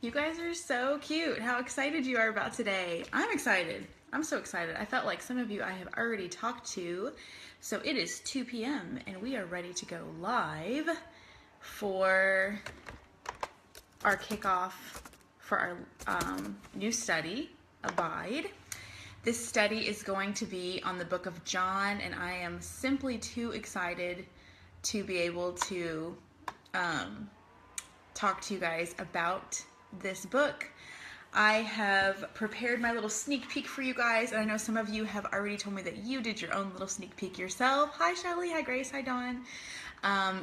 You guys are so cute. How excited you are about today. I'm excited. I'm so excited. I felt like some of you I have already talked to. So it is 2 p.m. and we are ready to go live for our kickoff for our new study, Abide. This study is going to be on the book of John, and I am simply too excited to be able to talk to you guys about this book. I have prepared my little sneak peek for you guys, and I know some of you have already told me that you did your own little sneak peek yourself. Hi Shelly, hi Grace, hi Dawn.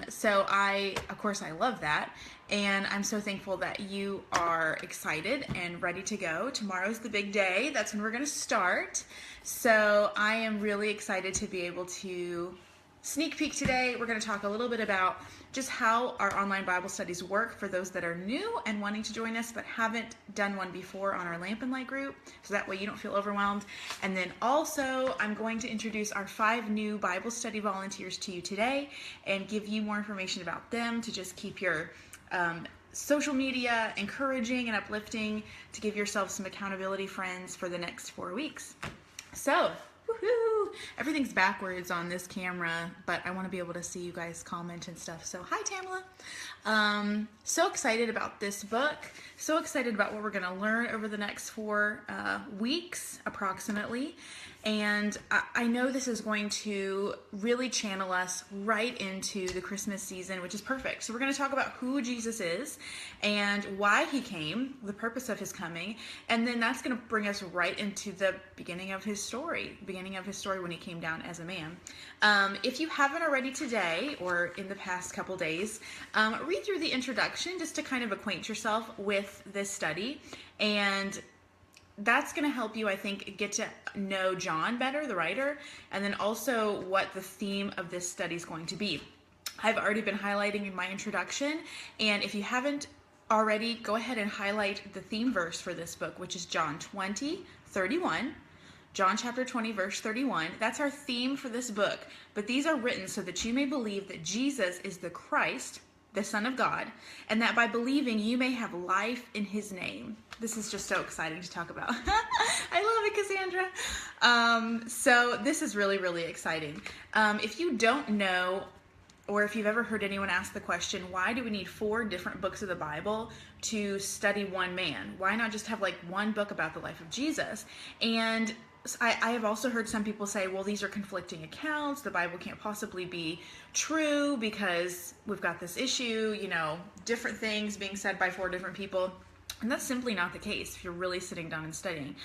So of course I love that, and I'm so thankful that you are excited and ready to go. Tomorrow's the big day. That's when we're going to start. So I am really excited to be able to sneak peek today. We're going to talk a little bit about just how our online Bible studies work for those that are new and wanting to join us but haven't done one before on our Lamp and Light group, so that way you don't feel overwhelmed. And then also I'm going to introduce our 5 new Bible study volunteers to you today and give you more information about them to just keep your social media encouraging and uplifting, to give yourself some accountability friends for the next 4 weeks. So woohoo! Everything's backwards on this camera, but I want to be able to see you guys comment and stuff. So hi Tamala. So excited about this book. So excited about what we're going to learn over the next 4 weeks approximately. And I know this is going to really channel us right into the Christmas season, which is perfect. So we're going to talk about who Jesus is and why he came, the purpose of his coming, and then that's going to bring us right into the beginning of his story when he came down as a man. If you haven't already today or in the past couple days, read through the introduction just to kind of acquaint yourself with this study, and that's going to help you, I think, get to know John better, the writer, and then also what the theme of this study is going to be. I've already been highlighting in my introduction, and if you haven't already, go ahead and highlight the theme verse for this book, which is John 20:31. John chapter 20, verse 31. That's our theme for this book. But these are written so that you may believe that Jesus is the Christ, the Son of God, and that by believing you may have life in his name. This is just so exciting to talk about. I love it, Cassandra. So this is really, really exciting. If you don't know, or if you've ever heard anyone ask the question, why do we need 4 different books of the Bible to study one man? Why not just have like one book about the life of Jesus? And I have also heard some people say, well, these are conflicting accounts. The Bible can't possibly be true because we've got this issue, different things being said by 4 different people. And that's simply not the case if you're really sitting down and studying.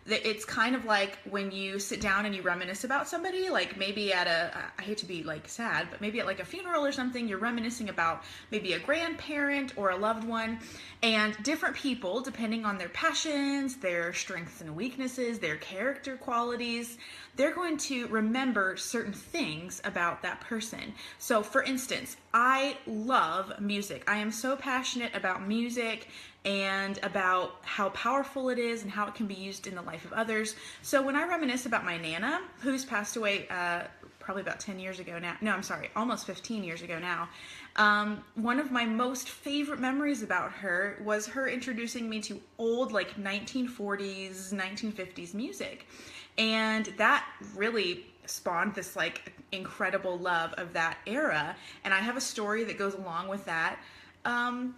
It's kind of like when you sit down and you reminisce about somebody, like maybe at I hate to be like sad, but maybe at like a funeral or something, you're reminiscing about maybe a grandparent or a loved one, and different people, depending on their passions, their strengths and weaknesses, their character qualities, they're going to remember certain things about that person. So for instance, I love music. I am so passionate about music and about how powerful it is and how it can be used in the life of others. So when I reminisce about my Nana, who's passed away probably about 10 years ago now, no, I'm sorry, almost 15 years ago now, one of my most favorite memories about her was her introducing me to old like 1940s, 1950s music. And that really spawned this like incredible love of that era. And I have a story that goes along with that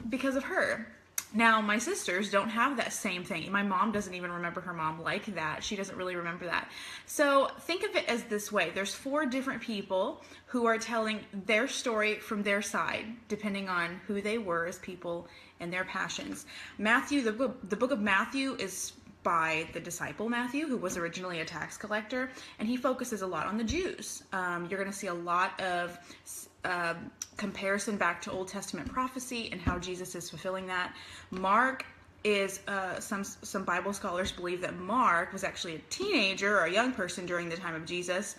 because of her. Now, my sisters don't have that same thing. My mom doesn't even remember her mom like that. She doesn't really remember that. So think of it as this way. There's 4 different people who are telling their story from their side, depending on who they were as people and their passions. Matthew, the book of Matthew is by the disciple Matthew, who was originally a tax collector, and he focuses a lot on the Jews. You're going to see a lot of comparison back to Old Testament prophecy and how Jesus is fulfilling that. Mark is, some Bible scholars believe that Mark was actually a teenager or a young person during the time of Jesus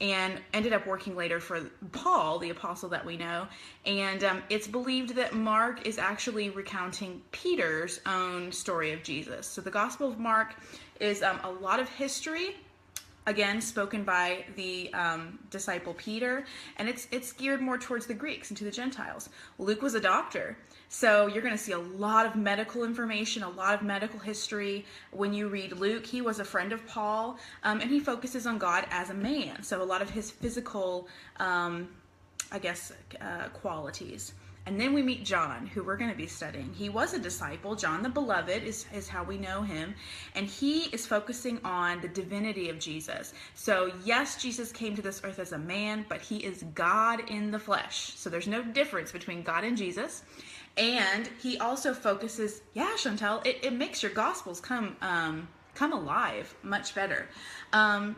and ended up working later for Paul, the apostle that we know. And it's believed that Mark is actually recounting Peter's own story of Jesus. So the Gospel of Mark is a lot of history again, spoken by the disciple Peter, and it's geared more towards the Greeks and to the Gentiles. Luke was a doctor, so you're going to see a lot of medical information, a lot of medical history. When you read Luke, he was a friend of Paul, and he focuses on God as a man, so a lot of his physical, qualities. And then we meet John, who we're going to be studying. He was a disciple. John the Beloved is how we know him. And he is focusing on the divinity of Jesus. So yes, Jesus came to this earth as a man, but he is God in the flesh. So there's no difference between God and Jesus. And he also focuses, Chantel, it makes your gospels come alive much better.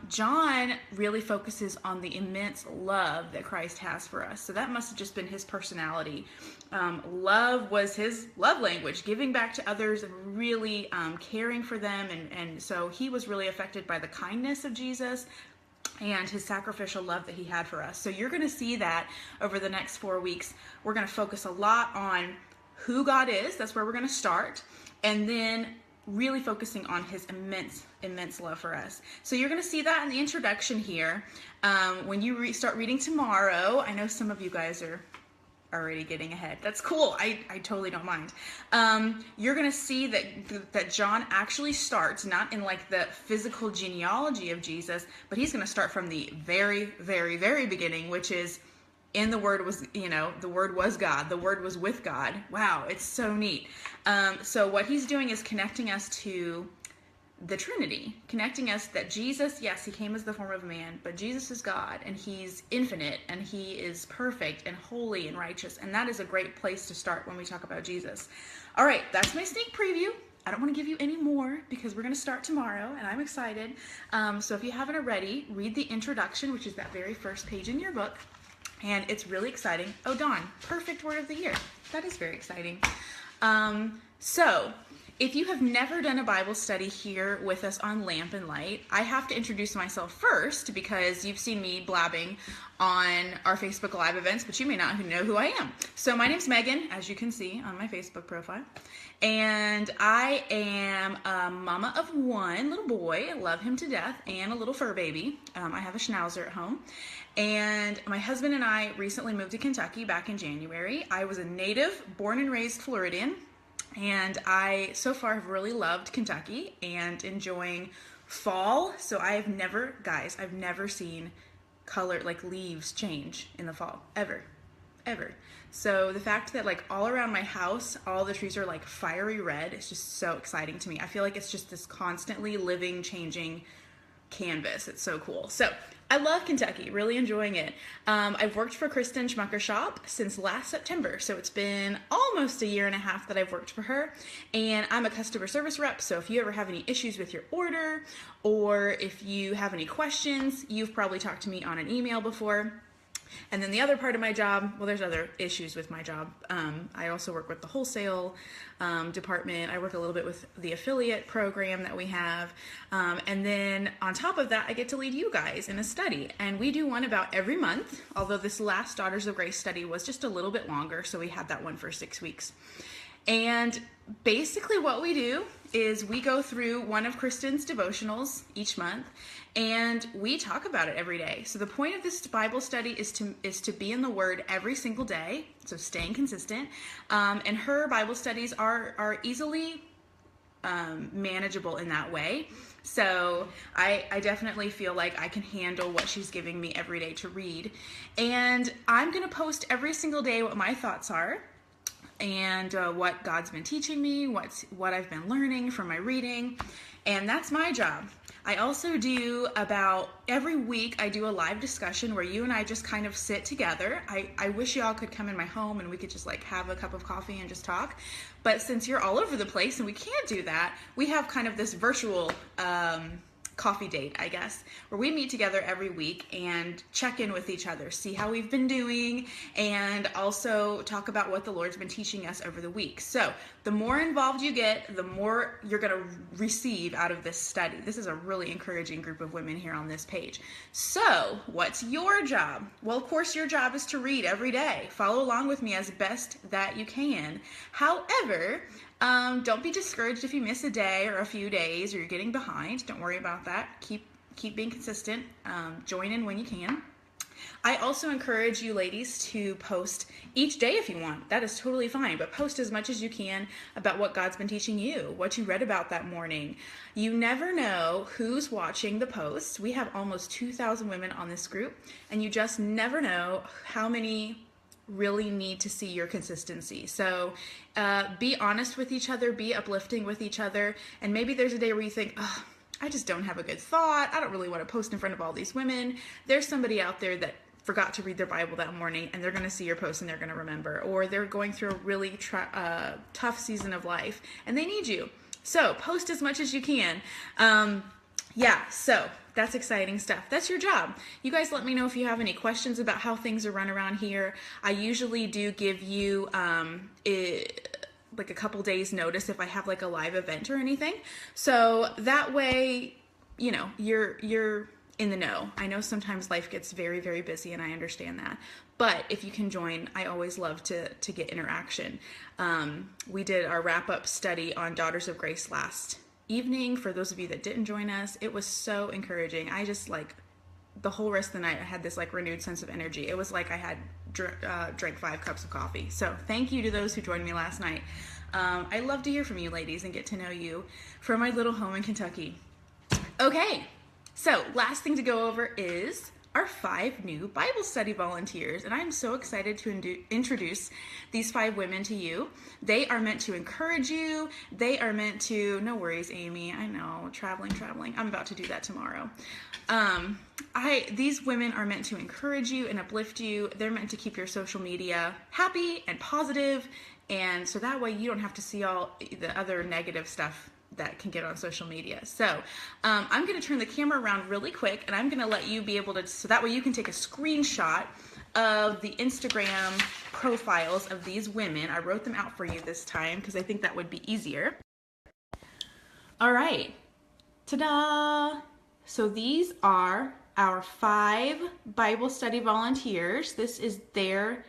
John really focuses on the immense love that Christ has for us. So that must have just been his personality. Love was his love language, giving back to others and really caring for them. And so he was really affected by the kindness of Jesus and his sacrificial love that he had for us. So you're going to see that over the next 4 weeks. We're going to focus a lot on who God is. That's where we're going to start. And then really focusing on his immense love for us. So you're going to see that in the introduction here. When you start reading tomorrow, I know some of you guys are already getting ahead. That's cool. I totally don't mind. You're going to see that John actually starts not in like the physical genealogy of Jesus, but he's going to start from the very, very, very beginning, which is in the Word was, the Word was God. The Word was with God. Wow, it's so neat. So what he's doing is connecting us to the Trinity, connecting us that Jesus, yes, he came as the form of man, but Jesus is God, and he's infinite, and he is perfect and holy and righteous, and that is a great place to start when we talk about Jesus. All right, that's my sneak preview. I don't want to give you any more because we're going to start tomorrow, and I'm excited. So if you haven't already, read the introduction, which is that very first page in your book. And it's really exciting. Oh, Dawn, perfect word of the year. That is very exciting. So if you have never done a Bible study here with us on Lamp and Light, I have to introduce myself first because you've seen me blabbing on our Facebook Live events, but you may not know who I am. So my name's Megan, as you can see on my Facebook profile. And I am a mama of one little boy. I love him to death, and a little fur baby. I have a schnauzer at home. And my husband and I recently moved to Kentucky back in January. I was a native, born and raised Floridian. And I, so far, have really loved Kentucky and enjoying fall. So I've never seen color, like leaves change in the fall, ever. So the fact that like all around my house, all the trees are like fiery red, it's just so exciting to me. I feel like it's just this constantly living, changing canvas. It's so cool. So I love Kentucky, really enjoying it. I've worked for Kristen Schmucker Shop since last September, so it's been almost a year and a half that I've worked for her, and I'm a customer service rep, so if you ever have any issues with your order, or if you have any questions, you've probably talked to me on an email before. And then the other part of my job, well, there's other issues with my job. I also work with the wholesale department. I work a little bit with the affiliate program that we have. And then on top of that, I get to lead you guys in a study. And we do one about every month, although this last Daughters of Grace study was just a little bit longer, so we had that one for 6 weeks. And basically what we do is we go through one of Kristen's devotionals each month, and we talk about it every day. So the point of this Bible study is to be in the Word every single day, so staying consistent. And her Bible studies are easily manageable in that way. So I definitely feel like I can handle what she's giving me every day to read. And I'm going to post every single day what my thoughts are, and what God's been teaching me, what I've been learning from my reading, and that's my job. I also do about every week, I do a live discussion where you and I just kind of sit together. I wish y'all could come in my home and we could just like have a cup of coffee and just talk. But since you're all over the place and we can't do that, we have kind of this virtual coffee date, I guess, where we meet together every week and check in with each other, see how we've been doing, and also talk about what the Lord's been teaching us over the week. So the more involved you get, the more you're going to receive out of this study. This is a really encouraging group of women here on this page. So what's your job? Well, of course, your job is to read every day. Follow along with me as best that you can. However, don't be discouraged if you miss a day or a few days or you're getting behind. Don't worry about that. keep being consistent. Join in when you can. I also encourage you ladies to post each day if you want. That is totally fine, but post as much as you can about what God's been teaching you, what you read about that morning. You never know who's watching the posts. We have almost 2,000 women on this group, and you just never know how many really need to see your consistency. So be honest with each other, be uplifting with each other, and maybe there's a day where you think, oh, I just don't have a good thought. I don't really want to post in front of all these women. There's somebody out there that forgot to read their Bible that morning, and they're going to see your post and they're going to remember. Or they're going through a really tough season of life and they need you. So post as much as you can. So that's exciting stuff. That's your job. You guys let me know if you have any questions about how things are run around here. I usually do give you like a couple days notice if I have like a live event or anything. So that way, you know, you're in the know. I know sometimes life gets very, very busy and I understand that. But if you can join, I always love to get interaction. We did our wrap-up study on Daughters of Grace last evening. For those of you that didn't join us, it was so encouraging. I just like the whole rest of the night, I had this like renewed sense of energy. It was like I had drank 5 cups of coffee. So thank you to those who joined me last night. I love to hear from you ladies and get to know you from my little home in Kentucky. Okay, so last thing to go over is our 5 new Bible study volunteers, and I'm so excited to introduce these 5 women to you. They are meant to encourage you. They are meant to, no worries, Amy, I know, traveling. I'm about to do that tomorrow. These women are meant to encourage you and uplift you. They're meant to keep your social media happy and positive, and so that way you don't have to see all the other negative stuff that can get on social media. So I'm going to turn the camera around really quick, and I'm going to let you be able to, so that way you can take a screenshot of the Instagram profiles of these women. I wrote them out for you this time because I think that would be easier. All right, ta-da! So these are our 5 Bible study volunteers. This is their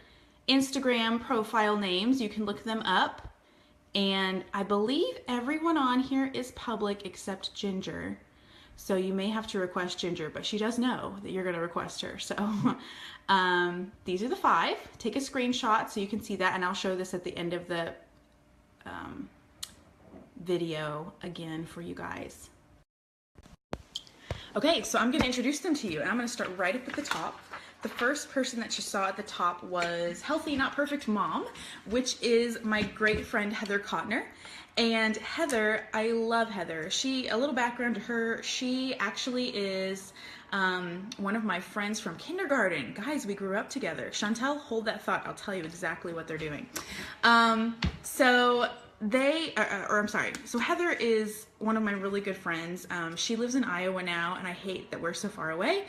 Instagram profile names. You can look them up. And I believe everyone on here is public except Ginger. So you may have to request Ginger, but she does know that you're going to request her. So these are the 5. Take a screenshot so you can see that, and I'll show this at the end of the video again for you guys. Okay, so I'm going to introduce them to you, and I'm going to start right up at the top. The first person that you saw at the top was Healthy Not Perfect Mom, which is my great friend Heather Kottner. And Heather, I love Heather. A little background to her, she actually is one of my friends from kindergarten. Guys, we grew up together. Chantel, hold that thought. I'll tell you exactly what they're doing. So Heather is one of my really good friends. She lives in Iowa now, and I hate that we're so far away,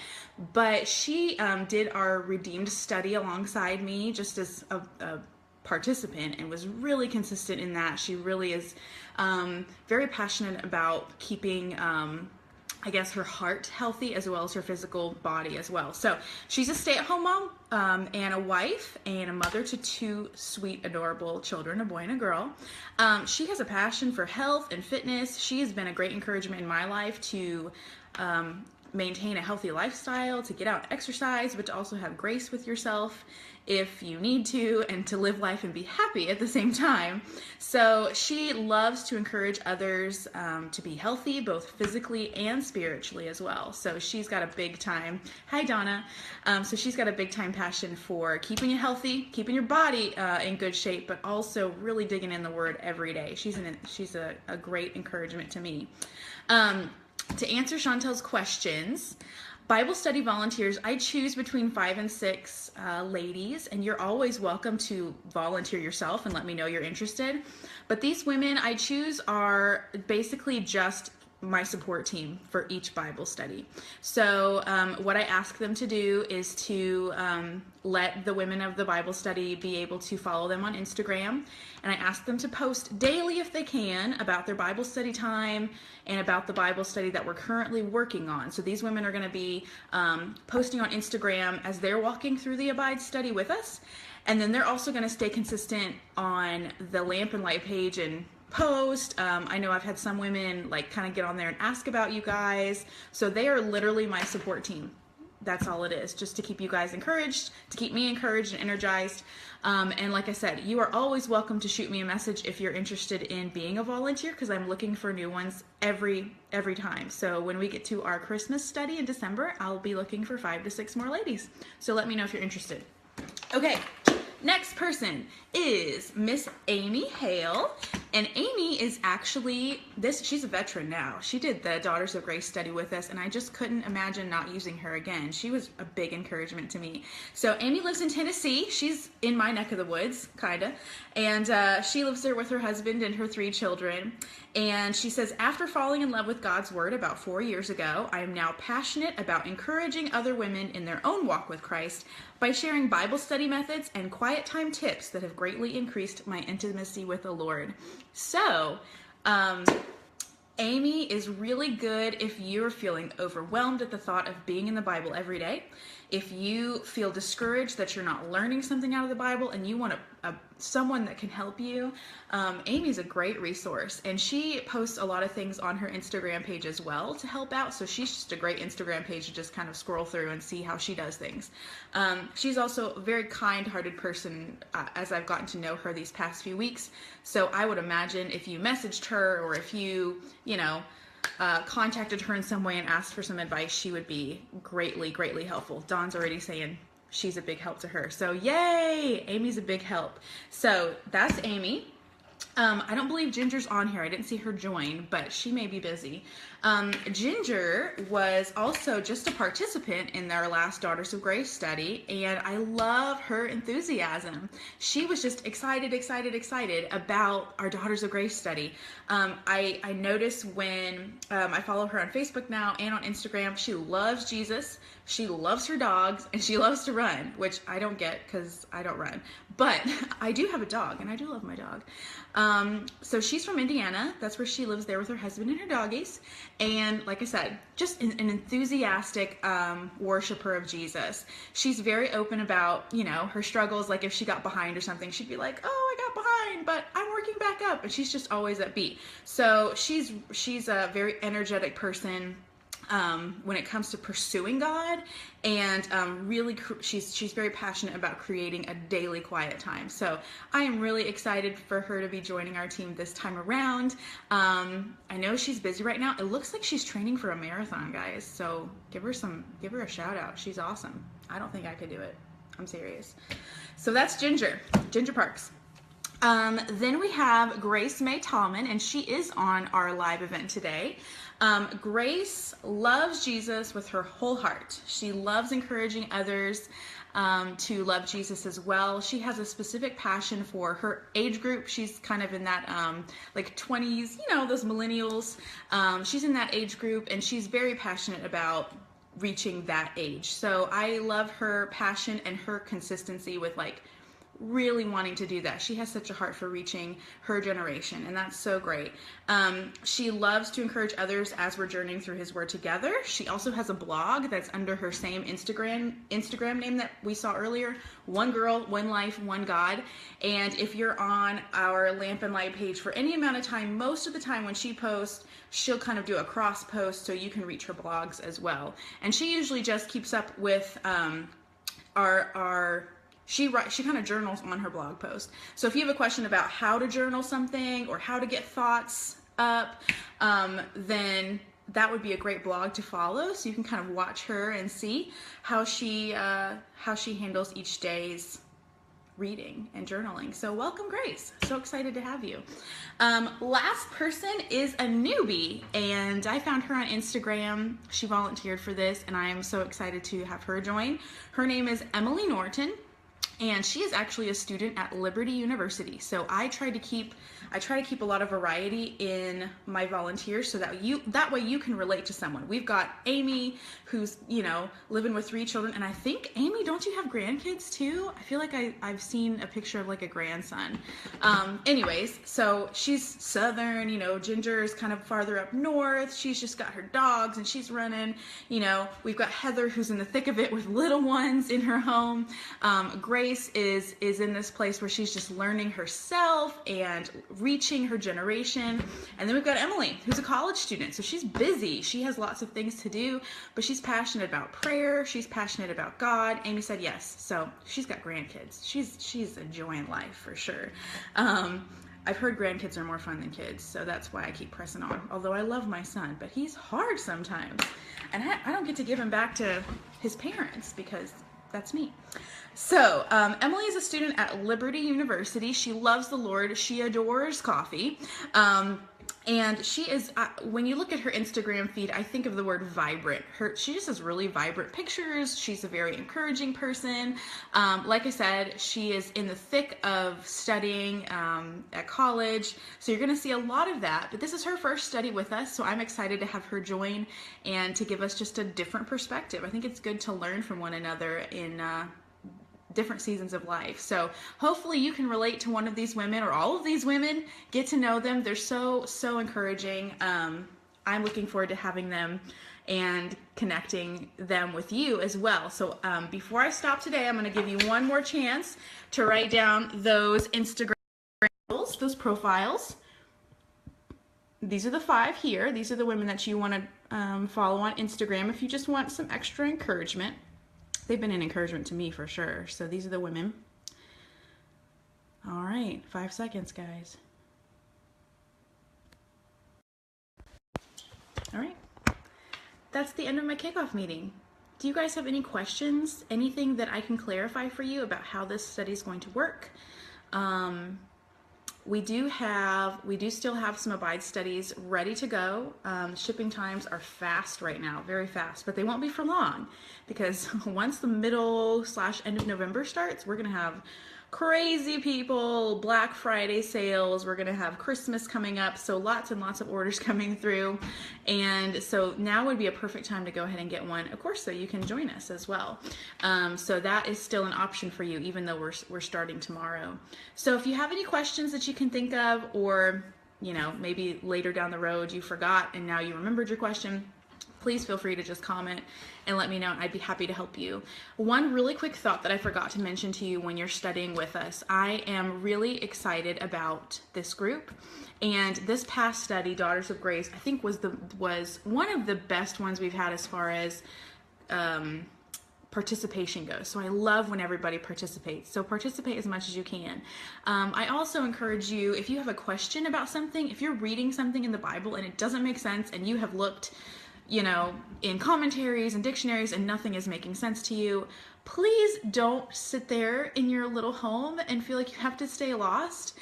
but she did our Redeemed study alongside me just as a participant and was really consistent in that. She really is very passionate about keeping I guess her heart healthy as well as her physical body as well. So she's a stay-at-home mom and a wife and a mother to 2 sweet, adorable children, a boy and a girl. She has a passion for health and fitness. She has been a great encouragement in my life to maintain a healthy lifestyle, to get out and exercise, but to also have grace with yourself if you need to, and to live life and be happy at the same time. So she loves to encourage others to be healthy, both physically and spiritually as well. So she's got a big time, hi Donna, so she's got a big time passion for keeping you healthy, keeping your body in good shape, but also really digging in the Word every day. She's a great encouragement to me. To answer Chantel's questions, Bible study volunteers, I choose between 5 and 6 ladies, and you're always welcome to volunteer yourself and let me know you're interested. But these women I choose are basically just my support team for each Bible study. So what I ask them to do is to let the women of the Bible study be able to follow them on Instagram, and I ask them to post daily if they can about their Bible study time and about the Bible study that we're currently working on. So these women are going to be posting on Instagram as they're walking through the Abide study with us, and then they're also going to stay consistent on the Lamp and Light page and post. I know I've had some women like kind of get on there and ask about you guys. So they are literally my support team. That's all it is, just to keep you guys encouraged, to keep me encouraged and energized. And like I said, you are always welcome to shoot me a message if you're interested in being a volunteer, because I'm looking for new ones every time. So when we get to our Christmas study in December, I'll be looking for 5 to 6 more ladies. So let me know if you're interested. Okay, next person is Miss Amy Hale. And Amy is actually, she's a veteran now. She did the Daughters of Grace study with us, and I just couldn't imagine not using her again. She was a big encouragement to me. So Amy lives in Tennessee. She's in my neck of the woods, kinda. And she lives there with her husband and her 3 children. And she says, after falling in love with God's Word about 4 years ago, I am now passionate about encouraging other women in their own walk with Christ by sharing Bible study methods and quiet time tips that have greatly increased my intimacy with the Lord. So, Amy is really good if you're feeling overwhelmed at the thought of being in the Bible every day. If you feel discouraged that you're not learning something out of the Bible and you want someone that can help you, Amy's a great resource. And she posts a lot of things on her Instagram page as well to help out. So she's just a great Instagram page to just kind of scroll through and see how she does things. She's also a very kind-hearted person as I've gotten to know her these past few weeks. So I would imagine if you messaged her or if you contacted her in some way and asked for some advice, she would be greatly helpful. Dawn's already saying she's a big help to her. So yay! Amy's a big help. So that's Amy. I don't believe Ginger's on here. I didn't see her join, but she may be busy. Ginger was also just a participant in our last Daughters of Grace study, and I love her enthusiasm. She was just excited about our Daughters of Grace study. I noticed when I follow her on Facebook now and on Instagram, she loves Jesus, she loves her dogs, and she loves to run, which I don't get because I don't run. But I do have a dog, and I do love my dog. So she's from Indiana. That's where she lives there with her husband and her doggies. And like I said, just an enthusiastic worshiper of Jesus. She's very open about, her struggles. Like if she got behind or something, she'd be like, oh, I got behind, but I'm working back up. And she's just always upbeat. So she's a very energetic person when it comes to pursuing God, and really she's very passionate about creating a daily quiet time. So I am really excited for her to be joining our team this time around. I know she's busy right now. It looks like she's training for a marathon, guys. So give her a shout out. She's awesome. I don't think I could do it. I'm serious. So that's Ginger Parks. Then we have Grace May Tallman, and she is on our live event today. Grace loves Jesus with her whole heart. She loves encouraging others to love Jesus as well. She has a specific passion for her age group. She's kind of in that like 20s, those millennials. She's in that age group, and she's very passionate about reaching that age. So I love her passion and her consistency with really wanting to do that. She has such a heart for reaching her generation, and that's so great. She loves to encourage others as we're journeying through His Word together. She also has a blog that's under her same Instagram name that we saw earlier, One Girl, One Life, One God. And if you're on our Lamp and Light page for any amount of time, most of the time when she posts, she'll kind of do a cross post so you can reach her blogs as well. And she usually just keeps up with she kind of journals on her blog post. So if you have a question about how to journal something or how to get thoughts up, then that would be a great blog to follow. So you can kind of watch her and see how she handles each day's reading and journaling. So welcome, Grace. So excited to have you. Last person is a newbie, and I found her on Instagram. She volunteered for this, and I am so excited to have her join. Her name is Emily Norton, and she is actually a student at Liberty University. So I try to keep a lot of variety in my volunteers so that way you can relate to someone. We've got Amy, who's, living with 3 children. And I think, Amy, don't you have grandkids too? I feel like I've seen a picture of like a grandson. Anyways, so she's Southern, Ginger's kind of farther up north. She's just got her dogs and she's running, We've got Heather, who's in the thick of it with little ones in her home. Grace Grace is in this place where she's just learning herself and reaching her generation. And then we've got Emily, who's a college student. So she's busy. She has lots of things to do, but she's passionate about prayer. She's passionate about God. Amy said yes. So she's got grandkids. She's enjoying life for sure. I've heard grandkids are more fun than kids, so that's why I keep pressing on. Although I love my son, but he's hard sometimes. And I don't get to give him back to his parents because that's me. So Emily is a student at Liberty University. She loves the Lord. She adores coffee. And she is, when you look at her Instagram feed, I think of the word vibrant. She just has really vibrant pictures. She's a very encouraging person. Like I said, she is in the thick of studying at college. So you're going to see a lot of that. But this is her first study with us, so I'm excited to have her join and to give us just a different perspective. I think it's good to learn from one another in different seasons of life. So hopefully you can relate to one of these women or all of these women, get to know them. They're so encouraging. I'm looking forward to having them and connecting them with you as well. So before I stop today, I'm going to give you one more chance to write down those Instagram handles, those profiles. These are the 5 here. These are the women that you want to follow on Instagram if you just want some extra encouragement. They've been an encouragement to me for sure. So these are the women. All right, 5 seconds, guys. All right, that's the end of my kickoff meeting. Do you guys have any questions? Anything that I can clarify for you about how this study is going to work? We do still have some Abide studies ready to go. Shipping times are fast right now, very fast, but they won't be for long because once the middle/end of November starts, we're gonna have crazy people, Black Friday sales, we're gonna have Christmas coming up, so lots and lots of orders coming through. And so now would be a perfect time to go ahead and get one, of course, so you can join us as well. So that is still an option for you, even though we're starting tomorrow. So if you have any questions that you can think of, or maybe later down the road you forgot and now you remembered your question, please feel free to just comment and let me know, and I'd be happy to help you. One really quick thought that I forgot to mention to you when you're studying with us, I am really excited about this group. And this past study, Daughters of Grace, I think was one of the best ones we've had as far as participation goes. So I love when everybody participates. So participate as much as you can. I also encourage you, if you have a question about something, if you're reading something in the Bible and it doesn't make sense and you have looked in commentaries and dictionaries and nothing is making sense to you, please don't sit there in your little home and feel like you have to stay lost.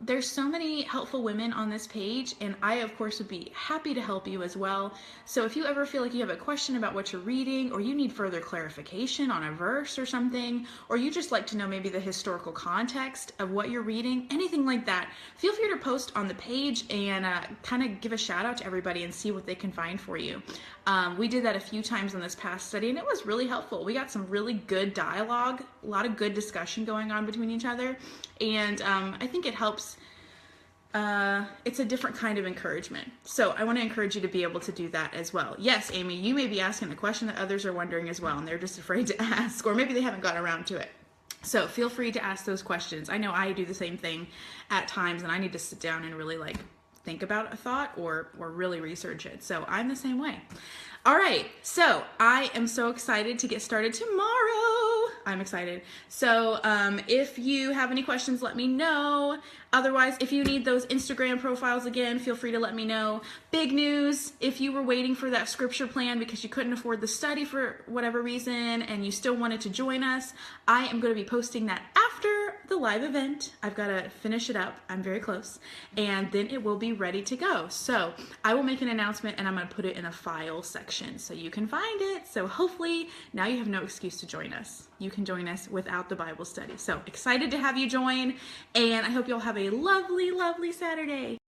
There's so many helpful women on this page, and I, of course, would be happy to help you as well. So if you ever feel like you have a question about what you're reading, or you need further clarification on a verse or something, or you just like to know maybe the historical context of what you're reading, anything like that, feel free to post on the page and kind of give a shout out to everybody and see what they can find for you. We did that a few times in this past study, and it was really helpful. We got some really good dialogue, a lot of good discussion going on between each other, and I think it helps. It's a different kind of encouragement. So I want to encourage you to be able to do that as well. Yes, Amy, you may be asking the question that others are wondering as well, and they're just afraid to ask, or maybe they haven't gotten around to it. So feel free to ask those questions. I know I do the same thing at times, and I need to sit down and really think about a thought or really research it. So I'm the same way. All right, so I am so excited to get started tomorrow. I'm excited. So if you have any questions, let me know. Otherwise, if you need those Instagram profiles again, feel free to let me know. Big news, if you were waiting for that scripture plan because you couldn't afford the study for whatever reason and you still wanted to join us, I am going to be posting that after the live event. I've got to finish it up. I'm very close. And then it will be ready to go. So I will make an announcement and I'm going to put it in a file section so you can find it. So hopefully now you have no excuse to join us. You can join us without the Bible study. So excited to have you join, and I hope you'll have a lovely, lovely Saturday.